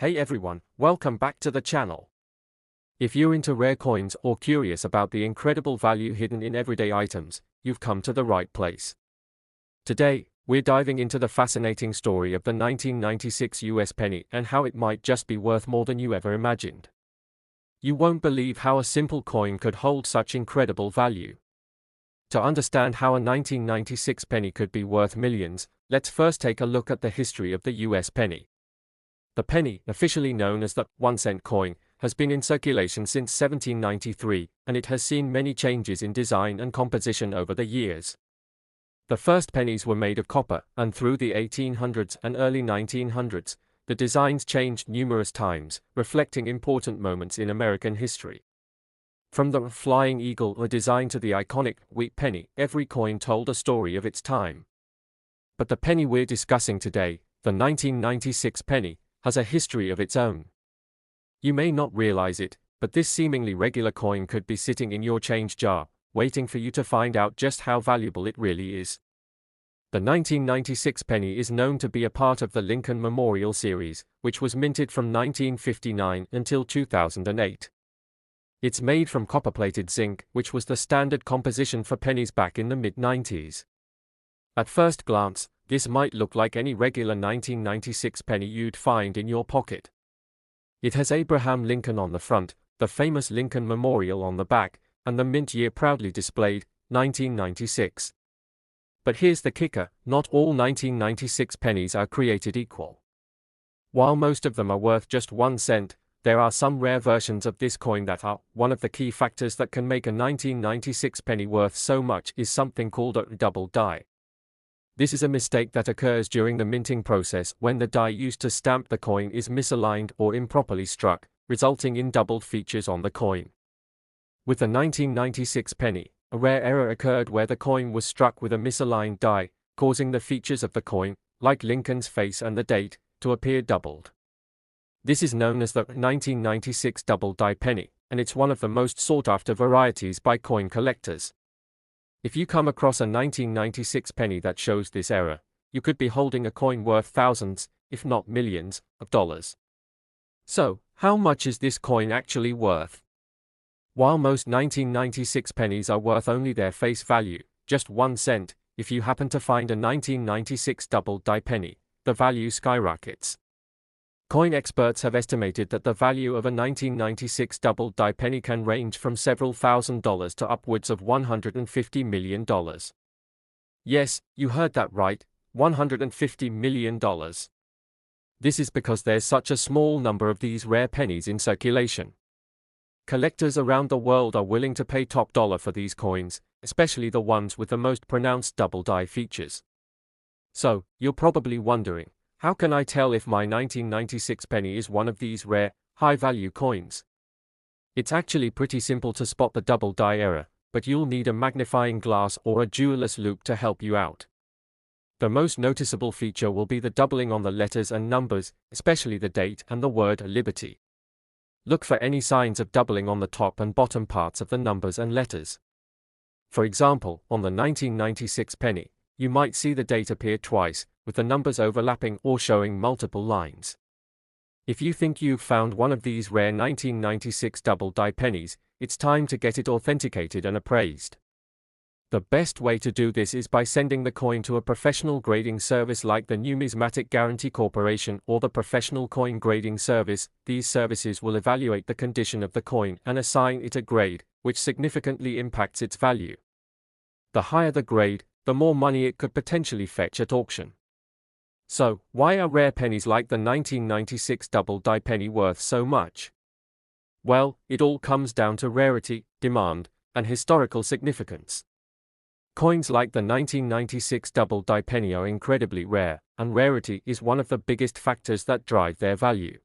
Hey everyone, welcome back to the channel. If you're into rare coins or curious about the incredible value hidden in everyday items, you've come to the right place. Today, we're diving into the fascinating story of the 1996 US penny and how it might just be worth more than you ever imagined. You won't believe how a simple coin could hold such incredible value. To understand how a 1996 penny could be worth millions, let's first take a look at the history of the US penny. The penny, officially known as the 1-cent coin, has been in circulation since 1793, and it has seen many changes in design and composition over the years. The first pennies were made of copper, and through the 1800s and early 1900s, the designs changed numerous times, reflecting important moments in American history. From the flying eagle design to the iconic wheat penny, every coin told a story of its time. But the penny we're discussing today, the 1996 penny, has a history of its own. You may not realize it, but this seemingly regular coin could be sitting in your change jar, waiting for you to find out just how valuable it really is. The 1996 penny is known to be a part of the Lincoln Memorial series, which was minted from 1959 until 2008. It's made from copper-plated zinc, which was the standard composition for pennies back in the mid-90s. At first glance, this might look like any regular 1996 penny you'd find in your pocket. It has Abraham Lincoln on the front, the famous Lincoln Memorial on the back, and the mint year proudly displayed, 1996. But here's the kicker, not all 1996 pennies are created equal. While most of them are worth just 1 cent, there are some rare versions of this coin that are. One of the key factors that can make a 1996 penny worth so much is something called a double die. This is a mistake that occurs during the minting process when the die used to stamp the coin is misaligned or improperly struck, resulting in doubled features on the coin. With the 1996 penny, a rare error occurred where the coin was struck with a misaligned die, causing the features of the coin, like Lincoln's face and the date, to appear doubled. This is known as the 1996 double die penny, and it's one of the most sought-after varieties by coin collectors. If you come across a 1996 penny that shows this error, you could be holding a coin worth thousands, if not millions, of dollars. So, how much is this coin actually worth? While most 1996 pennies are worth only their face value, just 1 cent, if you happen to find a 1996 double die penny, the value skyrockets. Coin experts have estimated that the value of a 1996 double die penny can range from several $1,000s to upwards of $150 million. Yes, you heard that right, $150 million. This is because there's such a small number of these rare pennies in circulation. Collectors around the world are willing to pay top dollar for these coins, especially the ones with the most pronounced double die features. So, you're probably wondering, how can I tell if my 1996 penny is one of these rare, high-value coins? It's actually pretty simple to spot the double die error, but you'll need a magnifying glass or a jeweler's loupe to help you out. The most noticeable feature will be the doubling on the letters and numbers, especially the date and the word Liberty. Look for any signs of doubling on the top and bottom parts of the numbers and letters. For example, on the 1996 penny, you might see the date appear twice, with the numbers overlapping or showing multiple lines. If you think you've found one of these rare 1996 double die pennies, it's time to get it authenticated and appraised. The best way to do this is by sending the coin to a professional grading service like the Numismatic Guarantee Corporation or the Professional Coin Grading Service. These services will evaluate the condition of the coin and assign it a grade, which significantly impacts its value. The higher the grade, the more money it could potentially fetch at auction. So, why are rare pennies like the 1996 double die penny worth so much? Well, it all comes down to rarity, demand, and historical significance. Coins like the 1996 double die penny are incredibly rare, and rarity is one of the biggest factors that drive their value.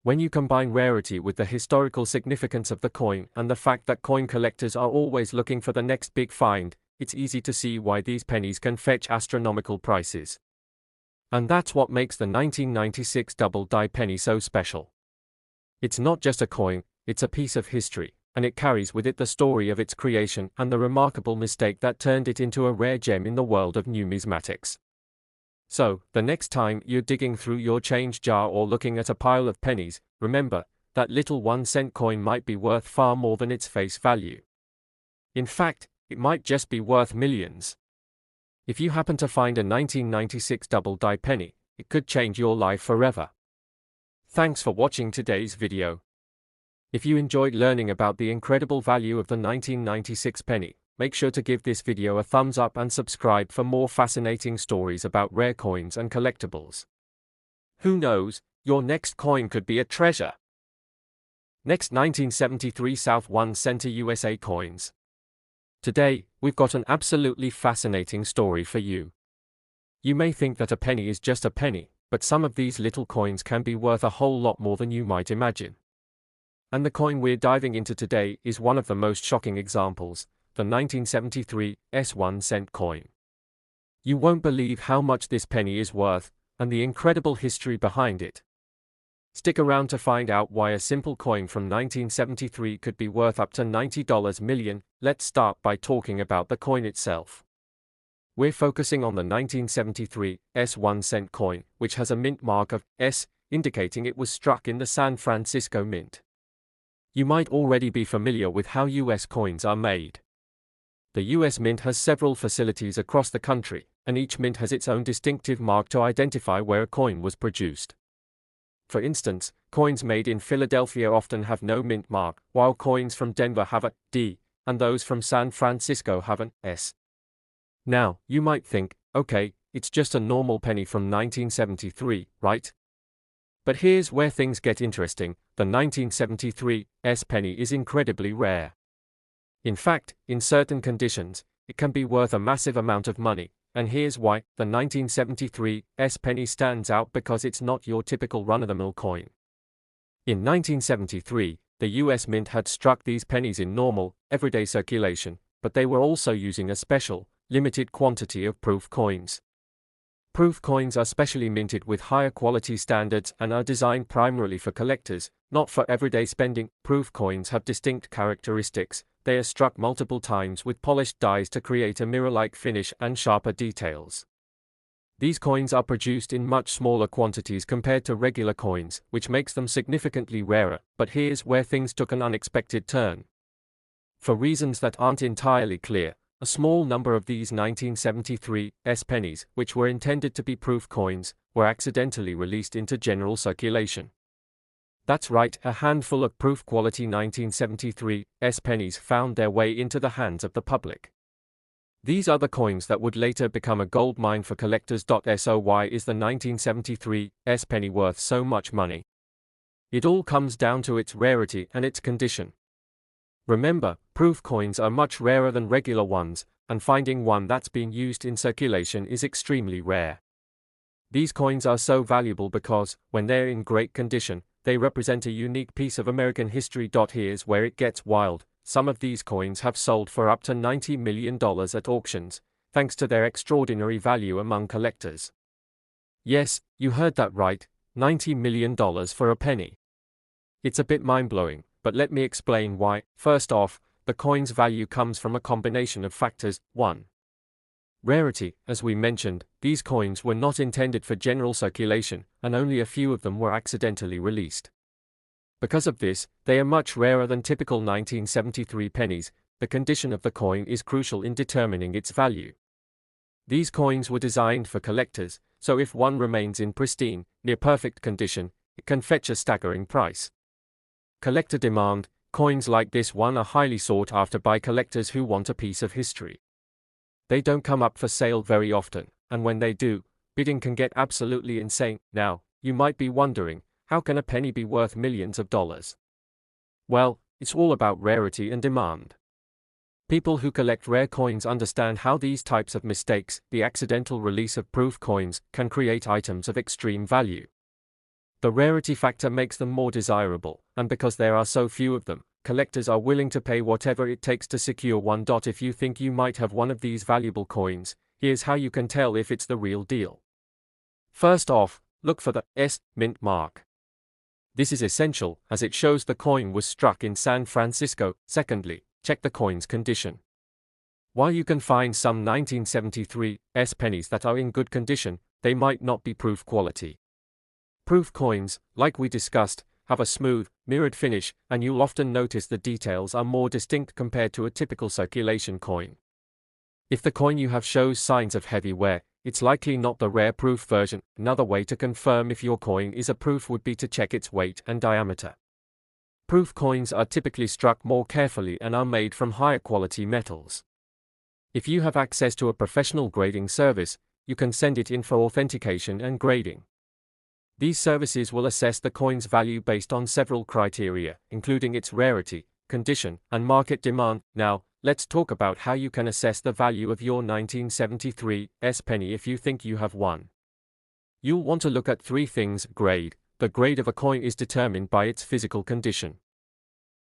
When you combine rarity with the historical significance of the coin and the fact that coin collectors are always looking for the next big find, it's easy to see why these pennies can fetch astronomical prices. And that's what makes the 1996 double die penny so special. It's not just a coin, it's a piece of history, and it carries with it the story of its creation and the remarkable mistake that turned it into a rare gem in the world of numismatics. So, the next time you're digging through your change jar or looking at a pile of pennies, remember, that little 1-cent coin might be worth far more than its face value. In fact, it might just be worth millions. If you happen to find a 1996 double-die penny, it could change your life forever. Thanks for watching today's video. If you enjoyed learning about the incredible value of the 1996 penny, make sure to give this video a thumbs up and subscribe for more fascinating stories about rare coins and collectibles. Who knows, your next coin could be a treasure. Next, 1973 South 1 Center USA coins. Today, we've got an absolutely fascinating story for you. You may think that a penny is just a penny, but some of these little coins can be worth a whole lot more than you might imagine. And the coin we're diving into today is one of the most shocking examples, the 1973 1 cent coin. You won't believe how much this penny is worth, and the incredible history behind it. Stick around to find out why a simple coin from 1973 could be worth up to $90 million. Let's start by talking about the coin itself. We're focusing on the 1973 1 cent coin, which has a mint mark of S, indicating it was struck in the San Francisco Mint. You might already be familiar with how US coins are made. The US Mint has several facilities across the country, and each mint has its own distinctive mark to identify where a coin was produced. For instance, coins made in Philadelphia often have no mint mark, while coins from Denver have a D, and those from San Francisco have an S. Now, you might think, okay, it's just a normal penny from 1973, right? But here's where things get interesting. The 1973 penny is incredibly rare. In fact, in certain conditions, it can be worth a massive amount of money, and here's why. The 1973 penny stands out because it's not your typical run-of-the-mill coin. In 1973, the US Mint had struck these pennies in normal, everyday circulation, but they were also using a special, limited quantity of proof coins. Proof coins are specially minted with higher quality standards and are designed primarily for collectors, not for everyday spending. Proof coins have distinct characteristics. They are struck multiple times with polished dies to create a mirror-like finish and sharper details. These coins are produced in much smaller quantities compared to regular coins, which makes them significantly rarer. But here's where things took an unexpected turn. For reasons that aren't entirely clear, a small number of these 1973 pennies, which were intended to be proof coins, were accidentally released into general circulation. That's right, a handful of proof-quality 1973 pennies found their way into the hands of the public. These are the coins that would later become a gold mine for collectors. So why is the 1973 penny worth so much money? It all comes down to its rarity and its condition. Remember, proof coins are much rarer than regular ones, and finding one that's been used in circulation is extremely rare. These coins are so valuable because, when they're in great condition, they represent a unique piece of American history. Here's where it gets wild. Some of these coins have sold for up to $90 million at auctions, thanks to their extraordinary value among collectors. Yes, you heard that right, $90 million for a penny. It's a bit mind-blowing, but let me explain why. First off, the coin's value comes from a combination of factors. 1. Rarity. As we mentioned, these coins were not intended for general circulation, and only a few of them were accidentally released. Because of this, they are much rarer than typical 1973 pennies. The condition of the coin is crucial in determining its value. These coins were designed for collectors, so if one remains in pristine, near-perfect condition, it can fetch a staggering price. Collector demand. Coins like this one are highly sought after by collectors who want a piece of history. They don't come up for sale very often, and when they do, bidding can get absolutely insane. Now, you might be wondering, how can a penny be worth millions of dollars? Well, it's all about rarity and demand. People who collect rare coins understand how these types of mistakes, the accidental release of proof coins, can create items of extreme value. The rarity factor makes them more desirable, and because there are so few of them, collectors are willing to pay whatever it takes to secure one. If you think you might have one of these valuable coins, here's how you can tell if it's the real deal. First off, look for the mint mark. This is essential, as it shows the coin was struck in San Francisco. Secondly, check the coin's condition. While you can find some 1973 pennies that are in good condition, they might not be proof quality. Proof coins, like we discussed, have a smooth, mirrored finish, and you'll often notice the details are more distinct compared to a typical circulation coin. If the coin you have shows signs of heavy wear, it's likely not the rare proof version. Another way to confirm if your coin is a proof would be to check its weight and diameter. Proof coins are typically struck more carefully and are made from higher quality metals. If you have access to a professional grading service, you can send it in for authentication and grading. These services will assess the coin's value based on several criteria, including its rarity, condition, and market demand. Now, let's talk about how you can assess the value of your 1973 penny if you think you have one. You'll want to look at three things. Grade. The grade of a coin is determined by its physical condition.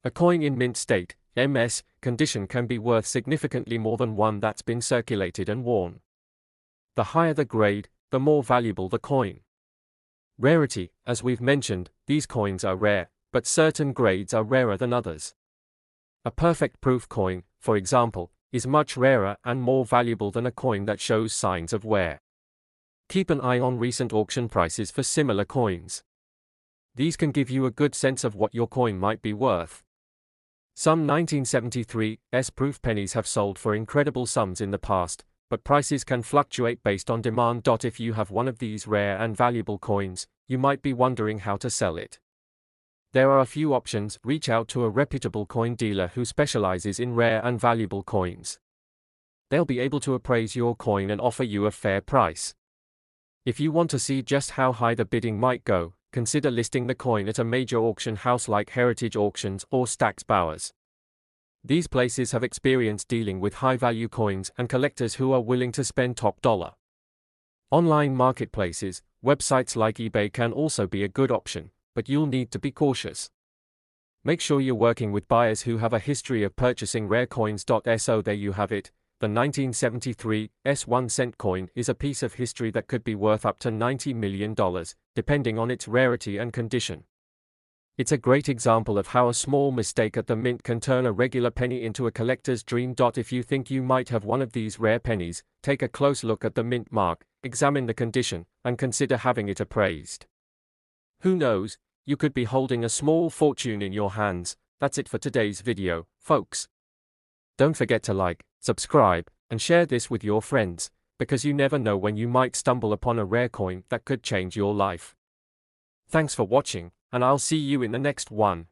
A coin in mint state, MS, condition can be worth significantly more than one that's been circulated and worn. The higher the grade, the more valuable the coin. Rarity. As we've mentioned, these coins are rare, but certain grades are rarer than others. A perfect proof coin, for example, is much rarer and more valuable than a coin that shows signs of wear. Keep an eye on recent auction prices for similar coins. These can give you a good sense of what your coin might be worth. Some 1973 proof pennies have sold for incredible sums in the past, but prices can fluctuate based on demand. If you have one of these rare and valuable coins, you might be wondering how to sell it. There are a few options. Reach out to a reputable coin dealer who specializes in rare and valuable coins. They'll be able to appraise your coin and offer you a fair price. If you want to see just how high the bidding might go, consider listing the coin at a major auction house like Heritage Auctions or Stack's Bowers. These places have experience dealing with high-value coins and collectors who are willing to spend top dollar. Online marketplaces, websites like eBay can also be a good option, but you'll need to be cautious. Make sure you're working with buyers who have a history of purchasing rare coins. So there you have it. The 1973 1-cent coin is a piece of history that could be worth up to $90 million, depending on its rarity and condition. It's a great example of how a small mistake at the mint can turn a regular penny into a collector's dream. If you think you might have one of these rare pennies, take a close look at the mint mark, examine the condition, and consider having it appraised. Who knows, you could be holding a small fortune in your hands. That's it for today's video, folks. Don't forget to like, subscribe, and share this with your friends, because you never know when you might stumble upon a rare coin that could change your life. Thanks for watching, and I'll see you in the next one.